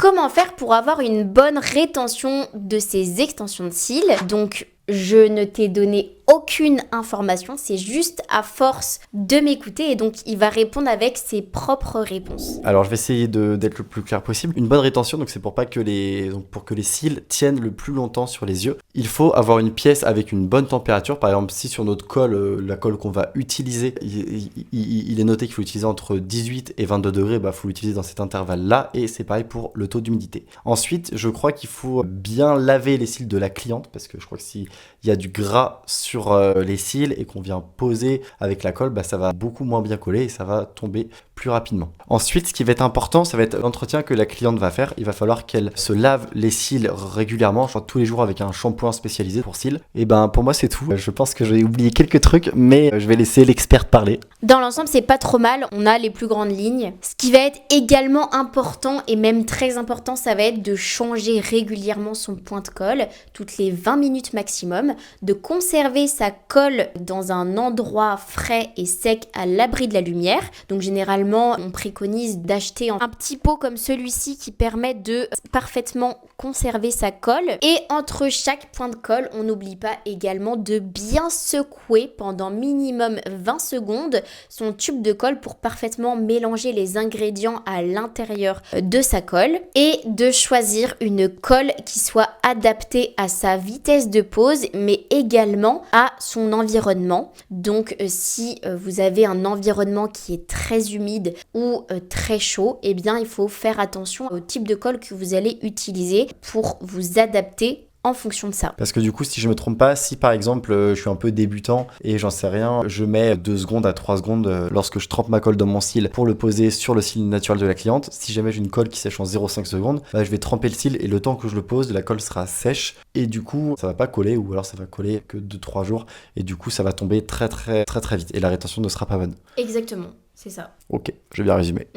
Comment faire pour avoir une bonne rétention de ces extensions de cils? Donc, je ne t'ai donné aucune information, c'est juste à force de m'écouter et donc il va répondre avec ses propres réponses. Alors je vais essayer d'être le plus clair possible. Une bonne rétention, donc c'est pour pas que pour que les cils tiennent le plus longtemps sur les yeux. Il faut avoir une pièce avec une bonne température. Par exemple, si sur notre colle, la colle qu'on va utiliser, il est noté qu'il faut utiliser entre 18 et 22 degrés, bah faut l'utiliser dans cet intervalle-là et c'est pareil pour le taux d'humidité. Ensuite, je crois qu'il faut bien laver les cils de la cliente parce que je crois que si il y a du gras sur les cils et qu'on vient poser avec la colle, bah, ça va beaucoup moins bien coller et ça va tomber plus rapidement. Ensuite, ce qui va être important, ça va être l'entretien que la cliente va faire. Il va falloir qu'elle se lave les cils régulièrement, genre tous les jours avec un shampoing spécialisé pour cils. Et ben pour moi c'est tout. Je pense que j'ai oublié quelques trucs, mais je vais laisser l'experte parler. Dans l'ensemble, c'est pas trop mal, on a les plus grandes lignes. Ce qui va être également important et même très important, ça va être de changer régulièrement son point de colle, toutes les 20 minutes maximum, de conserver sa colle dans un endroit frais et sec à l'abri de la lumière. Donc généralement, on préconise d'acheter un petit pot comme celui-ci qui permet de parfaitement conserver sa colle. Et entre chaque point de colle, on n'oublie pas également de bien secouer pendant minimum 20 secondes son tube de colle pour parfaitement mélanger les ingrédients à l'intérieur de sa colle et de choisir une colle qui soit adaptée à sa vitesse de pose mais également à son environnement. Donc si vous avez un environnement qui est très humide ou très chaud, eh bien il faut faire attention au type de colle que vous allez utiliser pour vous adapter en fonction de ça. Parce que du coup, si je me trompe pas, si par exemple je suis un peu débutant et j'en sais rien, je mets 2 secondes à 3 secondes lorsque je trempe ma colle dans mon cil pour le poser sur le cil naturel de la cliente. Si jamais j'ai une colle qui sèche en 0,5 secondes, bah, je vais tremper le cil et le temps que je le pose, la colle sera sèche et du coup ça va pas coller ou alors ça va coller que 2-3 jours et du coup ça va tomber très vite et la rétention ne sera pas bonne. Exactement, c'est ça. Ok, je vais bien résumer.